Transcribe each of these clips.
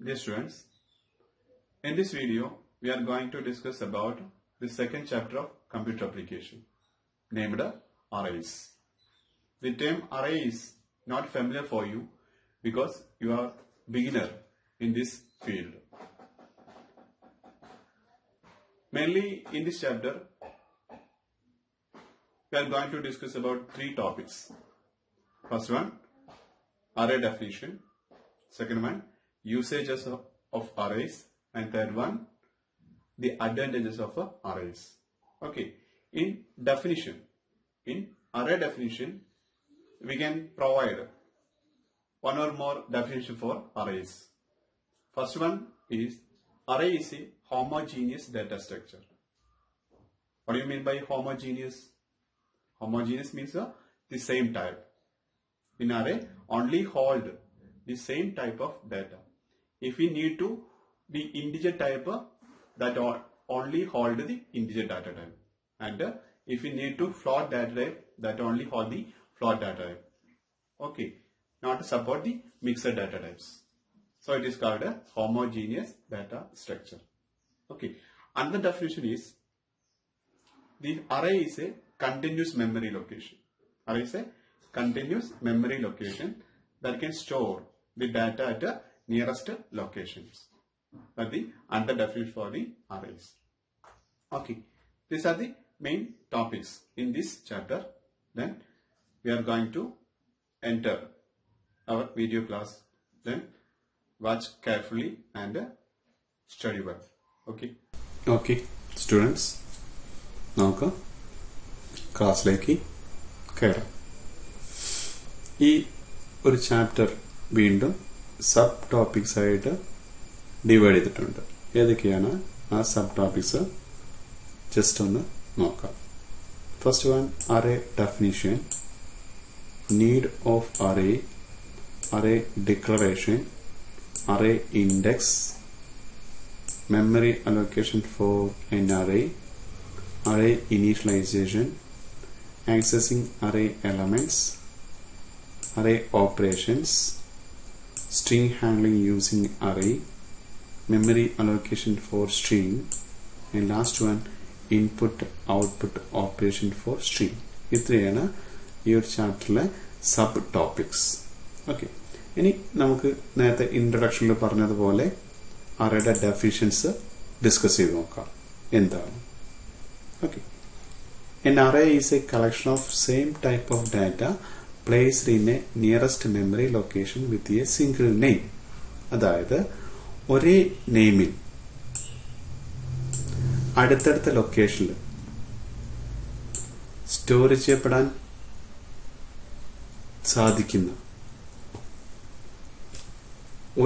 Dear students, in this video we are going to discuss about the second chapter of computer application named arrays. The term array is not familiar for you because you are beginner in this field. Mainly in this chapter we are going to discuss about three topics. First one, array definition. Second one, usages of arrays, and third one, the advantages of arrays. Okay, in array definition, we can provide one or more definition for arrays. First one is array is a homogeneous data structure. What do you mean by homogeneous? Homogeneous means the same type. In array, only hold the same type of data. If we need to the integer type, that only hold the integer data type, and if we need to float data type, that only hold the float data type. Okay, not to support the mixed data types. So it is called a homogeneous data structure. Okay, another definition is the array is a continuous memory location. Array is a continuous memory location that can store the data at the nearest locations. That is the another definition for the arrays. Okay, these are the main topics in this chapter. Then we are going to enter our video class. Then watch carefully and study well. Okay, students, നമുക്ക് ക്ലാസ്സിലേക്ക് കയറാം. ഈ ഒരു chapter വീണ്ടും sub topics ആയിട്ട് divide ചെയ്തിട്ടുണ്ട്. ഏതൊക്കെയാണ് ആ സബ് ടോപ്പിക്സ് ജസ്റ്റ് ഒന്ന് നോക്കാം. First one, array definition, need of array, array declaration, array index, memory allocation for an array, array initialization, accessing array elements, array operations, string handling using array, memory allocation for string, and last one, input output operation for string. ഇത്രയാണ് ഈ ഒരു ചാപ്റ്ററിലെ sub topics. Okay, ഇനി നമുക്ക് നേരത്തെ ഇൻട്രൊഡക്ഷനിൽ പറഞ്ഞതുപോലെ അറേയുടെ definitions discuss ചെയ്ത് നോക്കാം. എന്താണ്? Okay, an array is a collection of same type of data placed in a nearest memory location with a single name. അതായത് ഒരേ നെയിമിൽ അടുത്തടുത്ത ലൊക്കേഷനിൽ സ്റ്റോർ ചെയ്യപ്പെടാൻ സാധിക്കുന്ന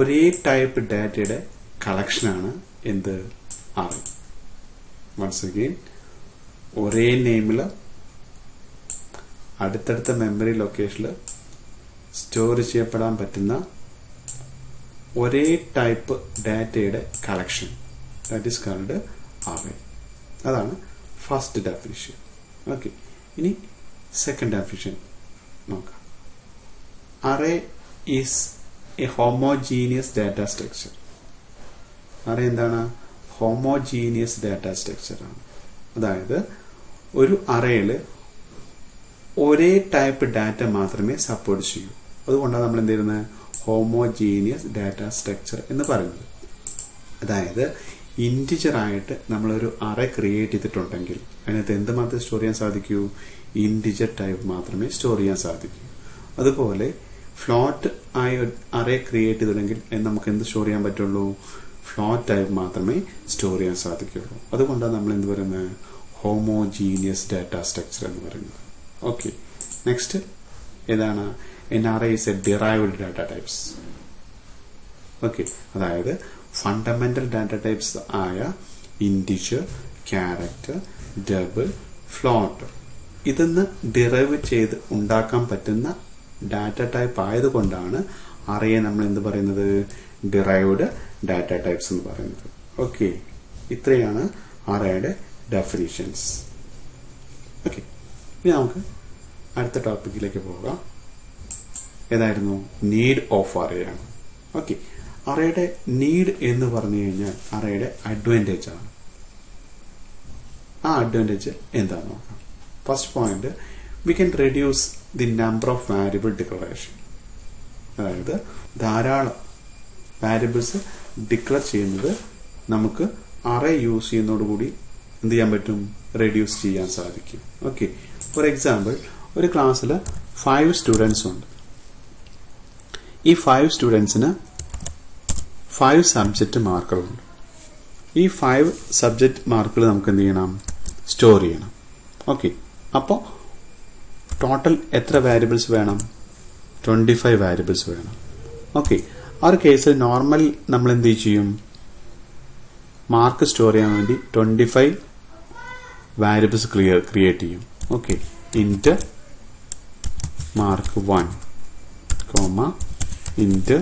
ഒരേ ടൈപ്പ് ഡാറ്റയുടെ കളക്ഷനാണ് എന്ത്? അറേ. വൺസ് അഗെയിൻ, ഒരേ നെയിമിൽ അടുത്തടുത്ത മെമ്മറി ലൊക്കേഷനിൽ സ്റ്റോർ ചെയ്യപ്പെടാൻ പറ്റുന്ന ഒരേ ടൈപ്പ് ഡാറ്റയുടെ collection, that is called array. അതാണ് ഫസ്റ്റ് ഡെഫിനിഷൻ. ഓക്കെ, ഇനി സെക്കൻഡ് ഡെഫിനിഷൻ നോക്കാം. Array is A homogeneous data structure. Array എന്താണ്? ഹോമോജീനിയസ് ഡാറ്റ സ്ട്രക്ചർ ആണ്. അതായത് ഒരു അറേയിൽ ഒരേ ടൈപ്പ് ഡാറ്റ മാത്രമേ സപ്പോർട്ട് ചെയ്യൂ. അതുകൊണ്ടാണ് നമ്മൾ എന്ത് ചെയ്യുന്നത്? ഹോമോജീനിയസ് ഡാറ്റ സ്ട്രക്ചർ എന്ന് പറയുന്നത്. അതായത് ഇൻറ്റിജർ ആയിട്ട് നമ്മളൊരു അറേ ക്രിയേറ്റ് ചെയ്തിട്ടുണ്ടെങ്കിൽ അതിനകത്ത് എന്ത് മാത്രമേ സ്റ്റോർ ചെയ്യാൻ സാധിക്കൂ? ഇൻറ്റിജർ ടൈപ്പ് മാത്രമേ സ്റ്റോർ ചെയ്യാൻ സാധിക്കൂ. അതുപോലെ ഫ്ലോട്ട് ആയി അറേ ക്രിയേറ്റ് ചെയ്തിട്ടുണ്ടെങ്കിൽ നമുക്ക് എന്ത് സ്റ്റോർ ചെയ്യാൻ പറ്റുള്ളൂ? ഫ്ലോട്ട് ടൈപ്പ് മാത്രമേ സ്റ്റോർ ചെയ്യാൻ സാധിക്കുള്ളൂ. അതുകൊണ്ടാണ് നമ്മൾ എന്ത് പറയുന്നത്? ഹോമോജീനിയസ് ഡാറ്റ സ്ട്രക്ചർ എന്ന് പറയുന്നത്. ഓക്കെ, നെക്സ്റ്റ് ഏതാണ്? An array is a derived data types. Okay, അതായത് ഫണ്ടമെന്റൽ ഡാറ്റ ടൈപ്സ് ആയ ഇൻറ്റിജർ, ക്യാരക്ടർ, ഡബിൾ, ഫ്ലോട്ട് ഇതൊന്ന് ഡിറൈവ് ചെയ്ത് ഉണ്ടാക്കാൻ പറ്റുന്ന ഡാറ്റ ടൈപ്പ് ആയതുകൊണ്ടാണ് അറേയെ നമ്മൾ എന്ത് പറയുന്നത്? ഡിറൈവ്ഡ് ഡാറ്റ ടൈപ്സ് എന്ന് പറയുന്നത്. ഓക്കെ, ഇത്രയാണ് അറേയുടെ ഡെഫിനിഷൻസ്. ഓക്കെ, ഇനി നമുക്ക് അടുത്ത ടോപ്പിക്കിലേക്ക് പോകാം. ഏതായിരുന്നു? നീഡ് ഓഫ് അറേ ആണ്. ഓക്കെ, അറേയുടെ നീഡ് എന്ന് പറഞ്ഞു കഴിഞ്ഞാൽ അറേയുടെ അഡ്വാൻറ്റേജ് ആണ്. ആ അഡ്വാൻറ്റേജ് എന്താന്ന് നോക്കാം. First point, we can reduce the number of variable declaration. അതായത് ധാരാളം വാരിയബിൾസ് ഡിക്ലെയർ ചെയ്യുന്നത് നമുക്ക് അറേ യൂസ് ചെയ്യുന്നതോടുകൂടി എന്ത് ചെയ്യാൻ പറ്റും, റെഡ്യൂസ് ചെയ്യാൻ സാധിക്കും. ഓക്കെ, ഫോർ എക്സാമ്പിൾ ഒരു ക്ലാസ്സിൽ 5 സ്റ്റുഡൻസ് ഉണ്ട്. ഈ 5 സ്റ്റുഡൻസിന് 5 സബ്ജക്റ്റ് മാർക്കുകളുണ്ട്. ഈ 5 സബ്ജക്റ്റ് മാർക്കുകൾ നമുക്ക് എന്ത് ചെയ്യണം, സ്റ്റോർ ചെയ്യണം. ഓക്കെ, അപ്പോൾ ടോട്ടൽ എത്ര വാരിയബിൾസ് വേണം, 25 വാരിയബിൾസ് വേണം. ഓക്കെ, ആ ഒരു കേസിൽ നോർമൽ നമ്മൾ എന്ത് ചെയ്യും, മാർക്ക് സ്റ്റോർ ചെയ്യാൻ വേണ്ടി 25 വാരിയബിൾസ് ക്രിയേറ്റ് ചെയ്യും. Okay, int mark 1 comma int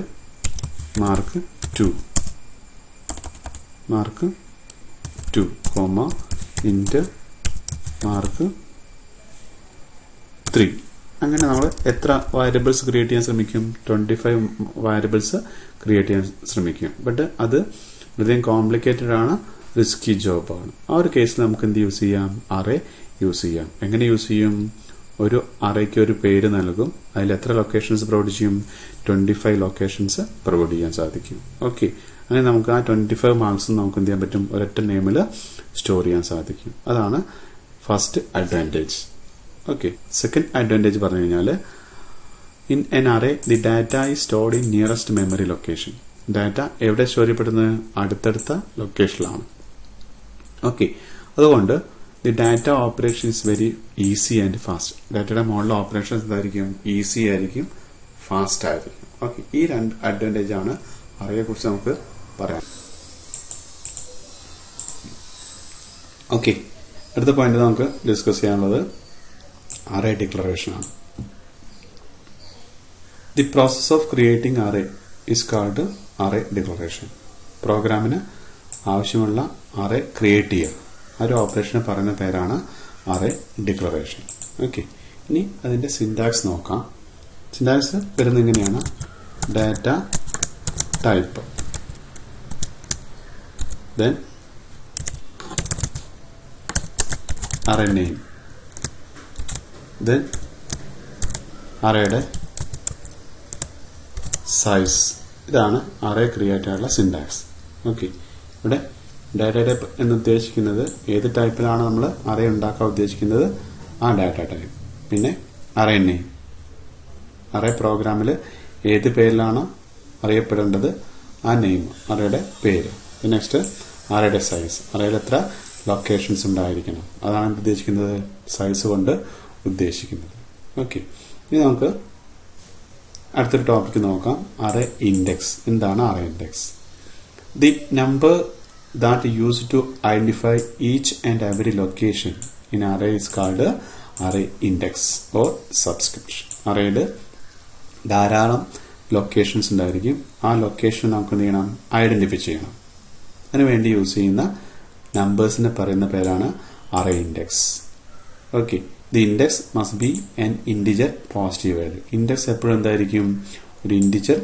mark 2 comma int mark 3. അങ്ങനെ നമ്മൾ എത്ര വാരിയബിൾസ് ക്രിയേറ്റ് ചെയ്യാൻ ശ്രമിക്കും, 25 വാരിയബിൾസ് ക്രിയേറ്റ് ചെയ്യാൻ ശ്രമിക്കും. ബട്ട് അത് വളരെ കോംപ്ലിക്കേറ്റഡ് ആണ്, റിസ്കി ജോബാണ്. ആ ഒരു കേസിൽ നമുക്ക് എന്ത് യൂസ് ചെയ്യാം, അറേ യൂസ് ചെയ്യാം. എങ്ങനെ യൂസ് ചെയ്യും, ഒരു അറേക്ക് ഒരു പേര് നൽകും, അതിൽ എത്ര ലൊക്കേഷൻസ് പ്രൊവൈഡ് ചെയ്യും, 25 ലൊക്കേഷൻസ് പ്രൊവൈഡ് ചെയ്യാൻ സാധിക്കും. ഓക്കെ, അങ്ങനെ നമുക്ക് ആ 25 മാർക്സും നമുക്ക് എന്ത് ചെയ്യാൻ പറ്റും, ഒരൊറ്റ നെയിമിൽ സ്റ്റോർ ചെയ്യാൻ സാധിക്കും. അതാണ് first advantage. Okay, second advantage പറഞ്ഞു കഴിഞ്ഞാൽ in N array the data is stored in nearest memory location. Data എവിടെ സ്റ്റോർ ചെയ്യപ്പെടുന്നത്, അടുത്തടുത്ത ലൊക്കേഷനിലാണ്. ഓക്കെ, അതുകൊണ്ട് the data operation is very easy and fast. ഡാറ്റയുടെ മോഡൽ ഓപ്പറേഷൻസ് എന്തായിരിക്കും, ഈസി ആയിരിക്കും, ഫാസ്റ്റ് ആയിരിക്കും. ഓക്കെ, ഈ 2 അഡ്വാൻറ്റേജ് ആണ് അറേയെ കുറിച്ച് നമുക്ക് പറയാം. ഓക്കെ, അടുത്ത പോയിന്റ് നമുക്ക് ഡിസ്കസ് ചെയ്യാനുള്ളത് അറേ ഡിക്ലറേഷൻ ആണ്. The process of creating array is called array declaration. പ്രോഗ്രാമിന് ആവശ്യമുള്ള അറേ ക്രിയേറ്റ് ചെയ്യുക, ആ ഒരു ഓപ്പറേഷന് പറയുന്ന പേരാണ് അറേ ഡിക്ലറേഷൻ. ഓക്കെ, ഇനി അതിന്റെ സിന്റാക്സ് നോക്കാം. സിന്റാക്സ് വരുന്നത് ഇങ്ങനെയാണ്, data type, then array name, then അറേയുടെ സൈസ്. ഇതാണ് അറേ ക്രിയേറ്റ് ചെയ്യാനുള്ള സിന്റാക്സ്. ഓക്കെ, ഇവിടെ ഡാറ്റ ടൈപ്പ് എന്ന് ഉദ്ദേശിക്കുന്നത് ഏത് ടൈപ്പിലാണ് നമ്മൾ അറേ ഉണ്ടാക്കാൻ ഉദ്ദേശിക്കുന്നത്, ആ ഡാറ്റ ടൈപ്പ്. പിന്നെ അറേ നെയിം, അറേ പ്രോഗ്രാമിൽ ഏത് പേരിലാണ് അറിയപ്പെടേണ്ടത്, ആ നെയിം, അറേയുടെ പേര്. നെക്സ്റ്റ് അറേയുടെ സൈസ്, അറേയിൽ എത്ര ലൊക്കേഷൻസ് ഉണ്ടായിരിക്കണം, അതാണ് ഉദ്ദേശിക്കുന്നത്, സൈസ് കൊണ്ട് ഉദ്ദേശിക്കുന്നത്. ഓക്കെ, ഇനി നമുക്ക് അടുത്തൊരു ടോപ്പിക്ക് നോക്കാം, അറേ ഇൻഡെക്സ്. എന്താണ് array index? The number that used to identify each and every location in array is called array index or subscription. അറേയിൽ ധാരാളം ലൊക്കേഷൻസ് ഉണ്ടായിരിക്കും, ആ ലൊക്കേഷൻ നമുക്ക് എന്ത് ചെയ്യണം, ഐഡന്റിഫൈ ചെയ്യണം. അതിനുവേണ്ടി യൂസ് ചെയ്യുന്ന നമ്പേഴ്സിനെ പറയുന്ന പേരാണ് array index. Okay, the index must be an integer positive value. Index എപ്പോഴും എന്തായിരിക്കും, ഒരു ഇന്റിജർ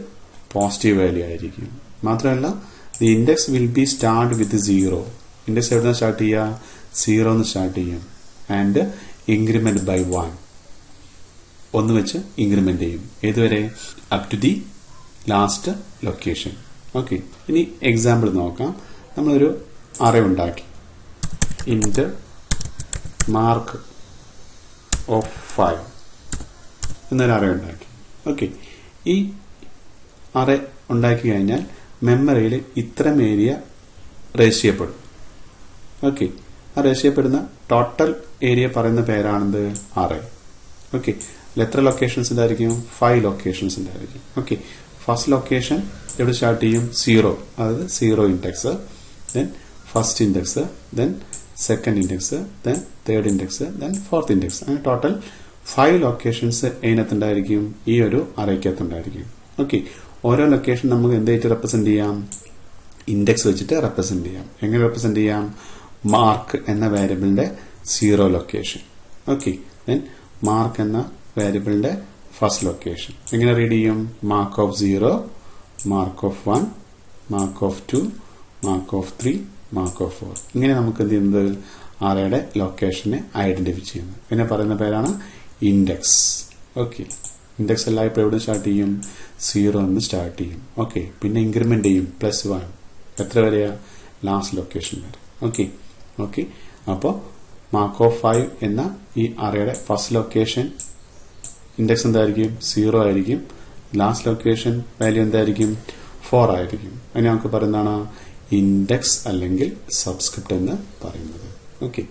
പോസിറ്റീവ് വാല്യൂ ആയിരിക്കും. മാത്രമല്ല the index will be start with 0. index എവിടെ സ്റ്റാർട്ട് ചെയ്യുക, 0 എന്ന് സ്റ്റാർട്ട് ചെയ്യും. ആൻഡ് ഇൻക്രിമെന്റ് ബൈ 1, 1 വെച്ച് ഇൻക്രിമെന്റ് ചെയ്യും. ഏതുവരെ, up to the last location. Okay, ഇനി എക്സാമ്പിൾ നോക്കാം. നമ്മളൊരു അറേ ഉണ്ടാക്കി, ഇന്റ് മാർക്ക് ഓഫ് 5 എന്നൊരു അറേ ഉണ്ടാക്കി. ഓക്കെ, ഈ അറേ ഉണ്ടാക്കി കഴിഞ്ഞാൽ മെമ്മറിയിൽ ഇത്തരം ഏരിയ റേസ് ചെയ്യപ്പെടും. ഓക്കെ, ആ റേസ് ചെയ്യപ്പെടുന്ന ടോട്ടൽ ഏരിയ പറയുന്ന പേരാണെന്ത്, അറേ. ഓക്കെ, എത്ര ലൊക്കേഷൻസ് ഉണ്ടായിരിക്കും, 5 ലൊക്കേഷൻസ് ഉണ്ടായിരിക്കും. ഓക്കെ, ഫസ്റ്റ് ലൊക്കേഷൻ എവിടെ സ്റ്റാർട്ട് ചെയ്യും, 0, അതായത് 0 index, then first index, then second index, then third index, then fourth index. അങ്ങനെ ടോട്ടൽ 5 ലൊക്കേഷൻസ് അതിനകത്തുണ്ടായിരിക്കും, ഈ ഒരു അറേക്കകത്തുണ്ടായിരിക്കും. ഓക്കെ, ഓരോ ലൊക്കേഷൻ നമുക്ക് എന്തായിട്ട് റെപ്രസെന്റ് ചെയ്യാം, ഇൻഡെക്സ് വെച്ചിട്ട് റെപ്രസെന്റ് ചെയ്യാം. എങ്ങനെ റെപ്രസെന്റ് ചെയ്യാം, മാർക്ക് എന്ന വേരിയബിളിന്റെ 0 ലൊക്കേഷൻ. ഓക്കെ, ദെൻ മാർക്ക് എന്ന വേരിയബിളിന്റെ ഫസ്റ്റ് ലൊക്കേഷൻ എങ്ങനെ റീഡ് ചെയ്യും, mark of 0, mark of 1, mark of 2, mark of 3, mark of 4. ഇങ്ങനെ നമുക്ക് എന്ത് ചെയ്യുന്നത് അറേയുടെ ലൊക്കേഷനെ ഐഡന്റിഫൈ ചെയ്യുന്നത്. ഇതിനെ പറയുന്ന പേരാണ് ഇൻഡെക്സ്. ഓക്കെ, ഇൻഡെക്സ് എല്ലായ്പ്പോഴും എവിടെ സ്റ്റാർട്ട് ചെയ്യും? 0 എന്ന് സ്റ്റാർട്ട് ചെയ്യും. ഓക്കെ, പിന്നെ ഇൻക്രിമെന്റ് ചെയ്യും +1 എത്ര വരെയാ? ലാസ്റ്റ് ലൊക്കേഷൻ വരെ. ഓക്കെ ഓക്കെ അപ്പോൾ മാർക്ക് ഓഫ് 5 എന്ന ഈ അറേയുടെ ഫസ്റ്റ് ലൊക്കേഷൻ ഇൻഡെക്സ് എന്തായിരിക്കും? 0 ആയിരിക്കും. ലാസ്റ്റ് ലൊക്കേഷൻ വാല്യൂ എന്തായിരിക്കും? 4 ആയിരിക്കും. അതിന് നമുക്ക് പറയുന്നതാണ് ഇൻഡെക്സ് അല്ലെങ്കിൽ സബ്സ്ക്രിപ്റ്റ് എന്ന് പറയുന്നത്. ഓക്കെ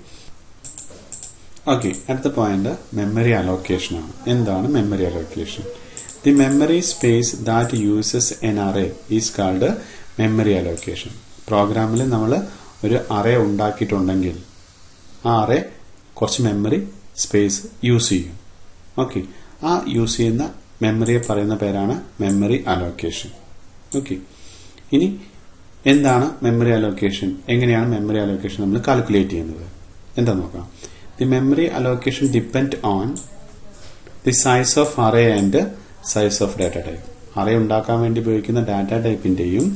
ഓക്കെ അടുത്ത പോയിന്റ് മെമ്മറി അലോക്കേഷൻ ആണ്. എന്താണ് memory allocation? The memory space that uses N array is called memory allocation. പ്രോഗ്രാമിൽ നമ്മൾ ഒരു അറേ ഉണ്ടാക്കിയിട്ടുണ്ടെങ്കിൽ ആ അറേ കുറച്ച് മെമ്മറി സ്പേസ് യൂസ് ചെയ്യും. ഓക്കെ, ആ യൂസ് ചെയ്യുന്ന മെമ്മറിയെ പറയുന്ന പേരാണ് മെമ്മറി അലോക്കേഷൻ. ഓക്കെ, ഇനി എന്താണ് മെമ്മറി അലോക്കേഷൻ? എങ്ങനെയാണ് മെമ്മറി അലോക്കേഷൻ നമ്മൾ കാൽക്കുലേറ്റ് ചെയ്യുന്നത്? എന്താ നോക്കാം. The memory allocation depend on the size of array and size of data type. Array ഉണ്ടാക്കാൻ വേണ്ടി ഉപയോഗിക്കുന്ന ഡാറ്റ ടൈപ്പിന്റെയും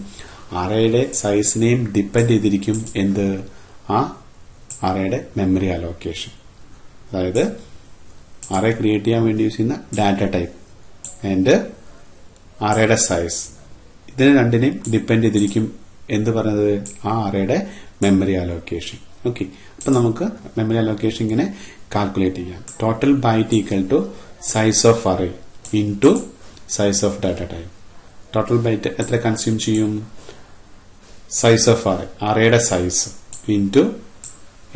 അറേയുടെ സൈസിനെയും ഡിപ്പെൻഡ് ചെയ്തിരിക്കും എന്ത്? ആ അറേയുടെ മെമ്മറി അലോക്കേഷൻ. അതായത് അറേ ക്രിയേറ്റ് ചെയ്യാൻ വേണ്ടി യൂസ് ചെയ്യുന്ന ഡാറ്റ ടൈപ്പ് ആൻഡ് അറേയുടെ സൈസ്, ഇതിനെ രണ്ടിനെയും ഡിപ്പെൻഡ് ചെയ്തിരിക്കും എന്ത് പറയുന്നത്? ആ അറേയുടെ മെമ്മറി അലോക്കേഷൻ. ഓക്കെ, അപ്പൊ നമുക്ക് മെമ്മറി അലോക്കേഷൻ ഇങ്ങനെ കാൽക്കുലേറ്റ് ചെയ്യാം. Total byte equal to size of array into size of data type. Total byte എത്ര കൺസ്യൂം ചെയ്യും? സൈസ് ഓഫ് അറേ, അറേയുടെ സൈസ് ഇൻടു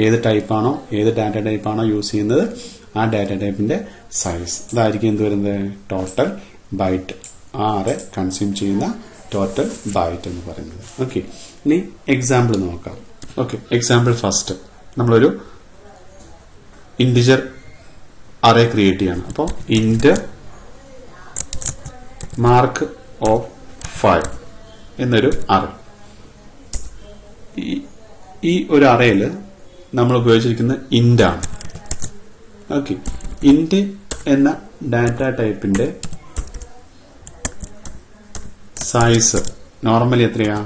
ഏത് ടൈപ്പാണോ ഏത് ഡാറ്റ ടൈപ്പാണോ യൂസ് ചെയ്യുന്നത് ആ ഡാറ്റ ടൈപ്പിന്റെ സൈസ്. അതായിരിക്കും എന്ത് വരുന്നത്? Total byte. ആ അറേ കൺസ്യൂം ചെയ്യുന്ന ടോട്ടൽ ബൈറ്റ് എന്ന് പറയുന്നത്. ഓക്കെ, ഇനി എക്സാമ്പിൾ നോക്കാം. ഓക്കെ, എക്സാമ്പിൾ ഫസ്റ്റ് നമ്മളൊരു ഇന്റിജർ അറേ ക്രിയേറ്റ് ചെയ്യണം. അപ്പോൾ ഇന്റ് മാർക്ക് ഓഫ് 5 എന്നൊരു അറേ. ഈ ഒരു അറേയിൽ നമ്മൾ ഉപയോഗിച്ചിരിക്കുന്ന ഇന്റ് ആണ്. ഓക്കെ, ഇന്റ് എന്ന ഡാറ്റ ടൈപ്പിന്റെ സൈസ് നോർമലി എത്രയാ?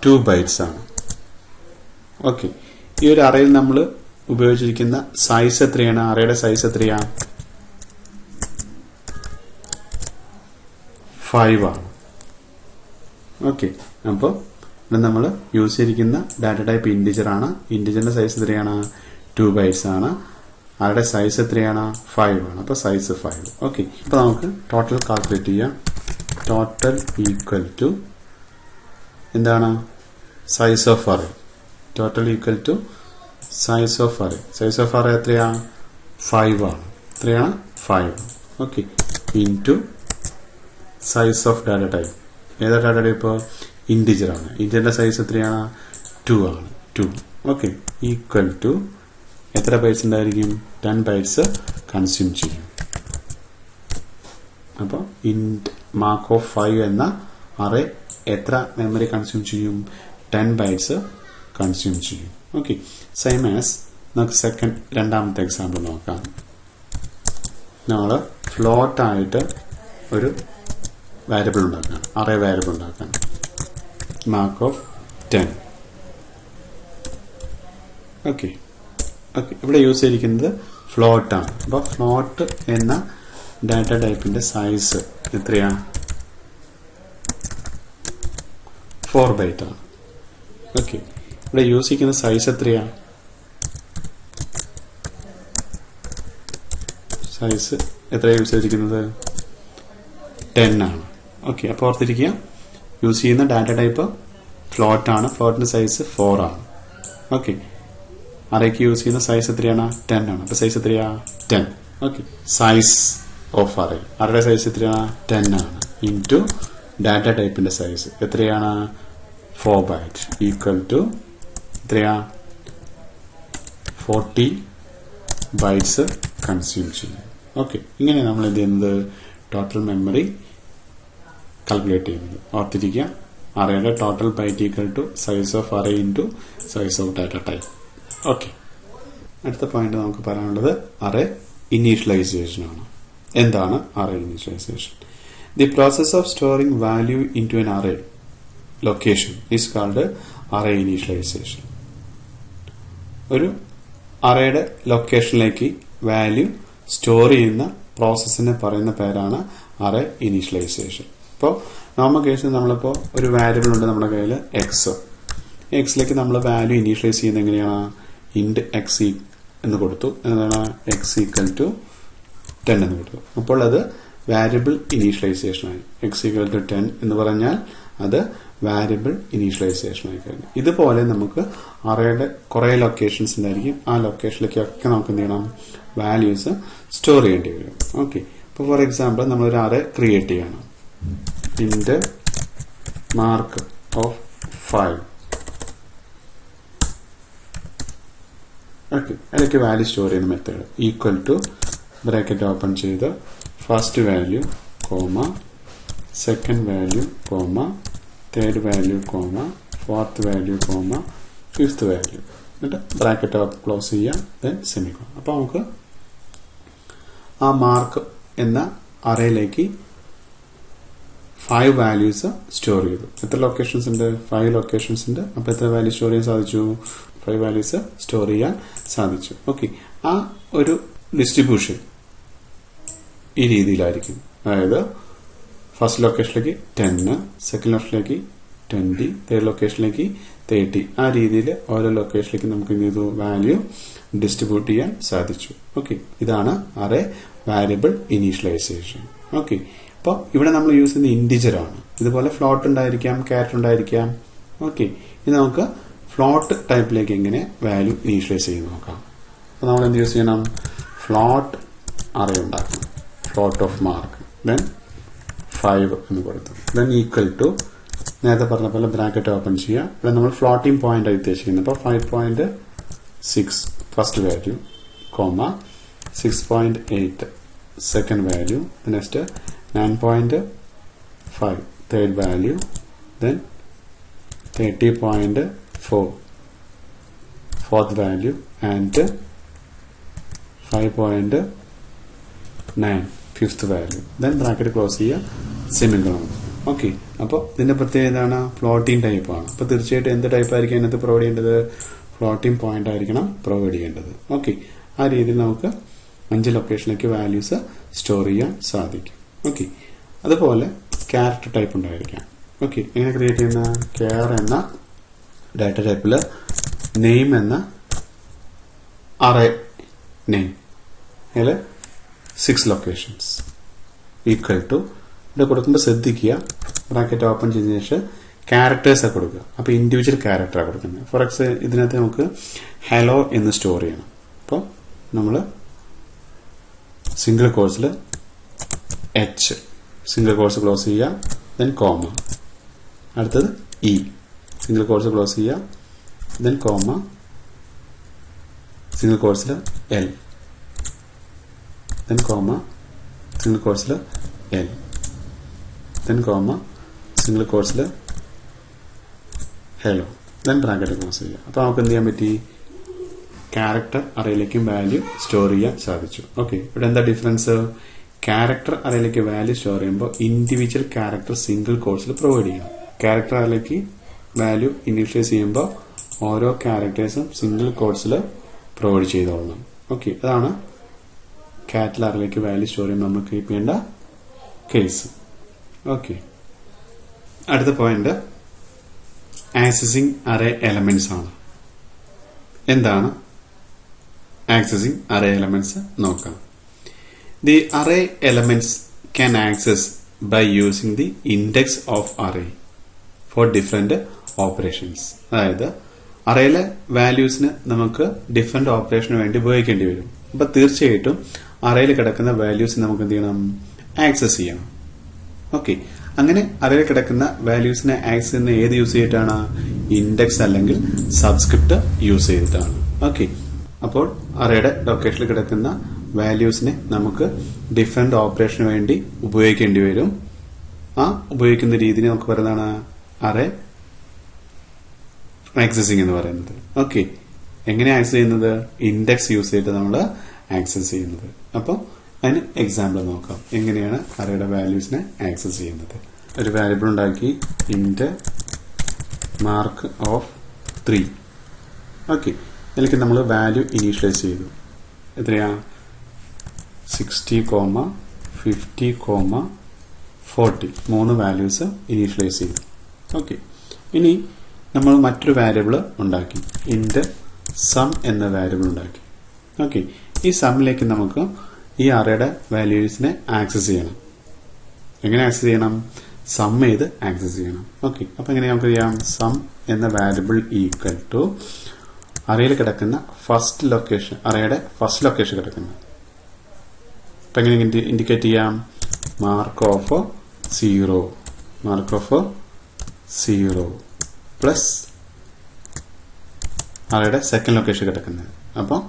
2 ബൈറ്റ്സ് ആണ്. ഓക്കെ, ഈ ഒരു അറേയിൽ നമ്മൾ ഉപയോഗിച്ചിരിക്കുന്ന സൈസ് എത്രയാണ്? അറേയുടെ സൈസ് എത്രയാ? 5 ആണ്. ഓക്കെ, അപ്പോൾ ഇവിടെ നമ്മൾ യൂസ് ചെയ്തിരിക്കുന്ന ഡാറ്റ ടൈപ്പ് ഇന്റിജർ ആണ്. ഇന്റിജറിന്റെ സൈസ് എത്രയാണ്? 2 ബൈറ്റ്സ് ആണ്. അവരുടെ സൈസ് എത്രയാണ്? 5 ആണ്. അപ്പൊ സൈസ് 5. ഓക്കെ, അപ്പൊ നമുക്ക് ടോട്ടൽ കാൽക്കുലേറ്റ് ചെയ്യാം. ടോട്ടൽ ഈക്വൽ ടു എന്താണ്? Size of array. Total equal to size of array. Size of array എത്രയാ? 5 ആണ്. എത്രയാണ്? 5. Okay, into size of data type. ഏതാ ഡാറ്റ ടൈപ്പ്? ഇന്റിജർ ആണ്. ഇന്റിജറിന്റെ സൈസ് എത്രയാണ്? 2 ആണ്. 2. ഓക്കെ, ഈക്വൽ ടു എത്ര ബൈറ്റ്സ് ഉണ്ടായിരിക്കും? 10 ബൈറ്റ്സ് കൺസ്യൂം ചെയ്യും. അപ്പോൾ ഇന്റ് മാർക്ക് ഓഫ് 5 എന്ന അറേ എത്ര മെമ്മറി കൺസ്യൂം ചെയ്യും? 10 ബൈറ്റ്സ് കൺസ്യൂം ചെയ്യും. ഓക്കെ, സെയിം ആസ് നമുക്ക് രണ്ടാമത്തെ എക്സാമ്പിൾ നോക്കാം. നമ്മൾ ഫ്ലോട്ട് ആയിട്ട് ഒരു വാരിയബിൾ ഉണ്ടാക്കണം, അറേ വാരിയബിൾ ഉണ്ടാക്കണം. Mark of 10. ഓക്കെ ഓക്കെ ഇവിടെ യൂസ് ചെയ്തിരിക്കുന്നത് ഫ്ലോട്ട് ആണ്. അപ്പോൾ ഫ്ലോട്ട് എന്ന ഡാറ്റ ടൈപ്പിന്റെ സൈസ് എത്രയാ? 4 ബൈറ്റ് ആണ്. ഓക്കെ, ഇവിടെ യൂസ് ചെയ്യുന്ന സൈസ് എത്രയാ? സൈസ് എത്രയാ യൂസ് ചെയ്തിരിക്കുന്നത്? 10 ആണ്. ഓക്കെ, അപ്പോൾ ഓർത്തിരിക്കുക, യൂസ് ചെയ്യുന്ന ഡാറ്റ ടൈപ്പ് ഫ്ലോട്ട് ആണ്. ഫ്ലോട്ടിന്റെ സൈസ് 4 ആണ്. ഓക്കെ, അറേക്ക് യൂസ് ചെയ്യുന്ന സൈസ് എത്രയാണ്? 10 ആണ്. അപ്പൊ സൈസ് എത്രയാ? 10. ഓക്കെ, സൈസ് ഓഫ് അറേ, അറേയുടെ സൈസ് എത്രയാണ്? 10 ആണ്. ഇൻടു ഡാറ്റ ടൈപ്പിന്റെ സൈസ് എത്രയാണ്? 4 ബൈറ്റ് ഈക്വൽ ടു എത്രയാ? 40 ബൈറ്റ്സ് കൺസ്യൂം ചെയ്യും. ഓക്കെ, ഇങ്ങനെ നമ്മൾ എന്ത് ചെയ്യുന്നത്? ടോട്ടൽ മെമ്മറി കാൽക്കുലേറ്റ് ചെയ്യുന്നത്. ഓർത്തിരിക്കുക, അറേയുടെ total byte equal to size of array into size of data type. Okay, അടുത്ത പോയിന്റ് നമുക്ക് പറയാനുള്ളത് അറേ ഇനീഷ്യലൈസേഷൻ ആണ്. എന്താണ് array initialisation? The process of storing value into an array location is called array initialization. ഒരു അറേയുടെ ലൊക്കേഷനിലേക്ക് value store ചെയ്യുന്ന പ്രോസസ്സിനെ പറയുന്ന പേരാണ് അറേ ഇനീഷ്യലൈസേഷൻ. ഇപ്പോൾ നോർമൽ കേസിൽ നമ്മളിപ്പോൾ ഒരു വാരിയബിൾ ഉണ്ട് നമ്മുടെ കയ്യിൽ എക്സിലേക്ക് നമ്മൾ വാല്യൂ ഇനീഷ്യലൈസ് ചെയ്യുന്നത് എങ്ങനെയാണ്? ഇൻഡ് എക്സ് എന്ന് കൊടുത്തു, എന്താണ് എക്സ് ഈക്വൽ ടു 10 എന്ന് കൊടുത്തു. അപ്പോൾ അത് വാരിയബിൾ ഇനീഷ്യലൈസേഷൻ ആയി. എക്സ് ഈക്വൽ ടു 10 എന്ന് പറഞ്ഞാൽ അത് വാരിയബിൾ ഇനീഷ്യലൈസേഷൻ ആയി കഴിഞ്ഞു. ഇതുപോലെ നമുക്ക് അറേയുടെ കുറെ ലൊക്കേഷൻസ് ഉണ്ടായിരിക്കും. ആ ലൊക്കേഷനിലേക്കൊക്കെ നമുക്ക് എന്ത് ചെയ്യണം? വാല്യൂസ് സ്റ്റോർ ചെയ്യേണ്ടി വരും. ഓക്കെ, ഇപ്പോൾ ഫോർ എക്സാമ്പിൾ നമ്മളൊരു അറേ ക്രിയേറ്റ് ചെയ്യണം. Int mark of 5. ഓക്കെ, അതിലേക്ക് വാല്യൂ സ്റ്റോർ ചെയ്യുന്ന method equal to bracket open ചെയ്ത് first value comma, second value comma, third value comma, fourth value comma, fifth value, എന്നിട്ട് bracket close ചെയ്യാം, then semicolon. അപ്പോൾ നമുക്ക് ആ mark എന്ന അറേയിലേക്ക് 5 വാല്യൂസ് സ്റ്റോർ ചെയ്തു. എത്ര ലൊക്കേഷൻസ് ഉണ്ട്? 5 ലൊക്കേഷൻസ് ഉണ്ട്. അപ്പോൾ എത്ര വാല്യൂ സ്റ്റോർ ചെയ്യാൻ സാധിച്ചു? 5 വാല്യൂസ് സ്റ്റോർ ചെയ്യാൻ സാധിച്ചു. ഓക്കെ, ആ ഒരു ഡിസ്ട്രിബ്യൂഷൻ ഈ രീതിയിലായിരിക്കും. അതായത് ഫസ്റ്റ് ലൊക്കേഷനിലേക്ക് 10, സെക്കൻഡ് ലൊക്കേഷനിലേക്ക് 20, തേർഡ് ലൊക്കേഷനിലേക്ക് 30. ആ രീതിയിൽ ഓരോ ലൊക്കേഷനിലേക്ക് നമുക്ക് എന്ത് ചെയ്തു? വാല്യൂ ഡിസ്ട്രിബ്യൂട്ട് ചെയ്യാൻ സാധിച്ചു. ഓക്കെ, ഇതാണ് അറേ വാരിയബിൾ ഇനീഷ്യലൈസേഷൻ. ഓക്കെ, അപ്പോൾ ഇവിടെ നമ്മൾ യൂസ് ചെയ്യുന്ന ഇന്റിജർ ആണ്. ഇതുപോലെ ഫ്ലോട്ട് ഉണ്ടായിരിക്കാം, ക്യാരക്ടർ ഉണ്ടായിരിക്കാം. ഓക്കെ, ഇനി നമുക്ക് ഫ്ലോട്ട് ടൈപ്പിലേക്ക് എങ്ങനെ വാല്യൂ ഇനീഷ്യലൈസ് ചെയ്ത് നോക്കാം. അപ്പോൾ നമ്മൾ എന്ത് യൂസ് ചെയ്യണം? ഫ്ലോട്ട് അറേ ഉണ്ടാക്കണം. ഫ്ലോട്ട് ഓഫ് മാർക്ക്, ദെൻ 5 എന്ന് കൊടുത്തു, ദെൻ ഈക്വൽ ടു നേരത്തെ പറഞ്ഞ പോലെ ബ്രാക്കറ്റ് ഓപ്പൺ ചെയ്യുക. ഇവിടെ നമ്മൾ ഫ്ലോട്ടിംഗ് പോയിന്റ് ആയി ഉദ്ദേശിക്കുന്നത്. അപ്പോൾ 5.6 first value comma 6.8 second value, next 9.5 third value, then 30.4 fourth value and 5.9 fifth value, then bracket close ചെയ്യുക, സെമിക്കോളൻ. ഓക്കെ, അപ്പോൾ ഇതിന്റെ പ്രത്യേകത എന്താണ്? ഫ്ലോട്ടിംഗ് ടൈപ്പ് ആണ്. അപ്പോൾ തീർച്ചയായിട്ടും എന്ത് ടൈപ്പ് ആയിരിക്കും അതിനകത്ത് പ്രൊവൈഡ് ചെയ്യേണ്ടത്? ഫ്ലോട്ടിംഗ് പോയിന്റ് ആയിരിക്കണം പ്രൊവൈഡ് ചെയ്യേണ്ടത്. ഓക്കെ, ആ രീതിയിൽ നമുക്ക് 5 ലൊക്കേഷനിലേക്ക് വാല്യൂസ് സ്റ്റോർ ചെയ്യാൻ സാധിക്കും. ഓക്കെ, അതുപോലെ ക്യാരക്ടർ ടൈപ്പ് ഉണ്ടായിരിക്കാം. ഓക്കെ, എങ്ങനെ ക്രിയേറ്റ് ചെയ്യുന്ന? കെയർ എന്ന ഡാറ്റ ടൈപ്പിൽ നെയിം എന്ന അറേ നെയിം, അതിൽ 6 ലൊക്കേഷൻസ് ഈക്വൽ ടു ഇവിടെ കൊടുക്കുമ്പോൾ ശ്രദ്ധിക്കുക, ബ്രാക്കറ്റ് ഓപ്പൺ ചെയ്തതിനു ശേഷം ക്യാരക്ടേഴ്സ് കൊടുക്കുക. അപ്പോൾ ഇൻഡിവിജ്വൽ ക്യാരക്ടറാണ് കൊടുക്കുന്നത്. ഫോർ എക്സാമ്പിൾ ഇതിനകത്ത് നമുക്ക് ഹലോ എന്ന് സ്റ്റോർ ചെയ്യണം. അപ്പോൾ നമ്മൾ സിംഗിൾ കോഴ്സിൽ എച്ച്, സിംഗിൾ കോഴ്സ് ക്ലോസ് ചെയ്യുക, ദെൻ കോമ, അടുത്തത് ഇ, സിംഗിൾ കോഴ്സ് ക്ലോസ് ചെയ്യുക, ദെൻ കോമ, സിംഗിൾ കോഴ്സിൽ എൽ, ദെൻ കോമ, സിംഗിൾ കോഴ്സിൽ എൽ, ദെൻ കോമ, സിംഗിൾ കോഴ്സിൽ ഹലോ, ദെൻ ബ്രാക്കറ്റ് ക്ലോസ് ചെയ്യുക. അപ്പോൾ നമുക്ക് എന്ത് ചെയ്യാൻ പറ്റി? ക്യാരക്ടർ അറേയിലേക്കും വാല്യൂ സ്റ്റോർ ചെയ്യാൻ സാധിച്ചു. ഓക്കെ, ഇവിടെ എന്താ ഡിഫറൻസ്? ക്യാരക്ടർ അറേയിലേക്ക് വാല്യൂ സ്റ്റോർ ചെയ്യുമ്പോൾ ഇൻഡിവിജ്വൽ ക്യാരക്ടർ സിംഗിൾ കോഴ്സിൽ പ്രൊവൈഡ് ചെയ്യണം. ക്യാരക്ടർ അറേയിലേക്ക് വാല്യൂ ഇനീഷ്യലൈസ് ചെയ്യുമ്പോൾ ഓരോ ക്യാരക്ടേഴ്സും സിംഗിൾ കോഴ്സിൽ പ്രൊവൈഡ് ചെയ്തോളണം. ഓക്കെ, അതാണ് ക്യാരക്ടർ അറേയിലേക്ക് വാല്യൂ സ്റ്റോർ ചെയ്യുമ്പോൾ നമ്മൾ കീപ്പ് ചെയ്യേണ്ട കേസ്. ഓക്കെ, അടുത്ത പോയിന്റ് ആക്സസിങ് അറേ എലമെന്റ്സ് ആണ്. എന്താണ് ആക്സസിങ് അറേ എലമെന്റ്സ് നോക്കാം. The array elements can access by using the index of array for different operations. അതായത് അറേയിലെ വാല്യൂസിന് നമുക്ക് ഡിഫറെന്റ് ഓപ്പറേഷന് വേണ്ടി ഉപയോഗിക്കേണ്ടി വരും. അപ്പൊ തീർച്ചയായിട്ടും അറേയിൽ കിടക്കുന്ന വാല്യൂസ് നമുക്ക് എന്ത് ചെയ്യണം? ആക്സസ് ചെയ്യണം. ഓക്കെ, അങ്ങനെ അറേയിൽ കിടക്കുന്ന വാല്യൂസിനെ ആക്സസ് ചെയ്യുന്ന ഏത് യൂസ് ചെയ്തിട്ടാണ്? ഇൻഡെക്സ് അല്ലെങ്കിൽ സബ്സ്ക്രിപ്റ്റ് യൂസ് ചെയ്തിട്ടാണ്. ഓക്കെ, അപ്പോൾ അറേയുടെ ലൊക്കേഷനിൽ കിടക്കുന്ന വാല്യൂസിനെ നമുക്ക് ഡിഫറെന്റ് ഓപ്പറേഷന് വേണ്ടി ഉപയോഗിക്കേണ്ടി വരും. ആ ഉപയോഗിക്കുന്ന രീതി നമുക്ക് പറയുന്നതാണ് അറേ ആക്സസിങ് എന്ന് പറയുന്നത്. ഓക്കെ, എങ്ങനെ ആക്സസ് ചെയ്യുന്നത്? ഇൻഡെക്സ് യൂസ് ചെയ്തിട്ട് നമ്മൾ ആക്സസ് ചെയ്യുന്നത്. അപ്പോൾ അതിന് എക്സാമ്പിൾ നോക്കാം, എങ്ങനെയാണ് അറേയുടെ വാല്യൂസിനെ ആക്സസ് ചെയ്യുന്നത്. ഒരു വാരിയബിൾ ഉണ്ടാക്കി ഇന്റ് മാർക്ക് ഓഫ് 3. ഓക്കെ, ഇതിലേക്ക് നമ്മൾ വാല്യൂ ഇനീഷ്യലൈസ് ചെയ്തു. എത്രയാ? 60, 50, 40 3 വാല്യൂസ് ഇനീഷ്യലൈസ് ചെയ്തു. ഓക്കെ, ഇനി നമ്മൾ മറ്റൊരു വാരിയബിൾ ഉണ്ടാക്കി, ഇന്റ് സം എന്ന വാരിയബിൾ ഉണ്ടാക്കി. ഓക്കെ, ഈ സമ്മിലേക്ക് നമുക്ക് ഈ അറേയുടെ വാല്യൂസിനെ ആക്സസ് ചെയ്യണം. എങ്ങനെ ആക്സസ് ചെയ്യണം? സം ചെയ്ത് ആക്സസ് ചെയ്യണം. ഓക്കെ, അപ്പൊ എങ്ങനെ നമുക്ക് ചെയ്യാം? സം എന്ന വാരിയബിൾ ഈക്വൽ ടു അറേയിൽ കിടക്കുന്ന ഫസ്റ്റ് ലൊക്കേഷൻ, അറേയുടെ ഫസ്റ്റ് ലൊക്കേഷൻ കിടക്കുന്ന. അപ്പൊ എങ്ങനെ ഇൻഡിക്കേറ്റ് ചെയ്യാം? Mark of 0, mark of 0 plus അറേയുടെ സെക്കൻഡ് ലൊക്കേഷൻ കിടക്കുന്നത്. അപ്പോൾ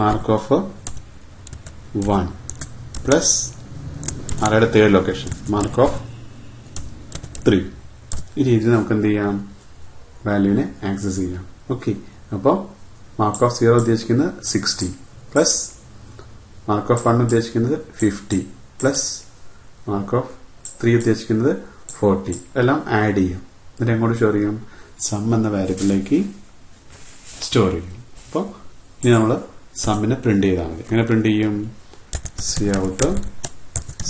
മാർക്ക് ഓഫ് 1 പ്ലസ് അറേയുടെ തേർഡ് ലൊക്കേഷൻ മാർക്ക് ഓഫ് 3. ഈ രീതിയിൽ നമുക്ക് എന്ത് ചെയ്യാം? വാല്യൂവിനെ ആക്സസ് ചെയ്യാം. ഓക്കെ, അപ്പോൾ മാർക്ക് ഓഫ് 0 ഉദ്ദേശിക്കുന്നത് 60 പ്ലസ് മാർക്ക് ഓഫ് 1 ഉദ്ദേശിക്കുന്നത് 50 പ്ലസ് മാർക്ക് ഓഫ് 3 ഉദ്ദേശിക്കുന്നത് 40. എല്ലാം ആഡ് ചെയ്യും. എന്നിട്ട് എങ്ങോട്ട് സ്റ്റോർ ചെയ്യും? സം എന്ന വാരിയബിളിലേക്ക് സ്റ്റോർ ചെയ്യും. അപ്പോൾ ഇനി നമ്മൾ സമ്മിനെ പ്രിന്റ് ചെയ്താൽ മതി. എങ്ങനെ പ്രിന്റ് ചെയ്യും? സി ഔട്ട്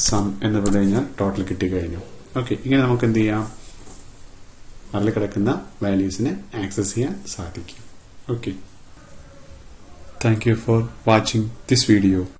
സം എന്ന് പറഞ്ഞു കഴിഞ്ഞാൽ ടോട്ടൽ കിട്ടിക്കഴിഞ്ഞു. ഓക്കെ, ഇങ്ങനെ നമുക്ക് എന്ത് ചെയ്യാം? അതിൽ കിടക്കുന്ന വാല്യൂസിനെ ആക്സസ് ചെയ്യാൻ സാധിക്കും. Okay, thank you for watching this video.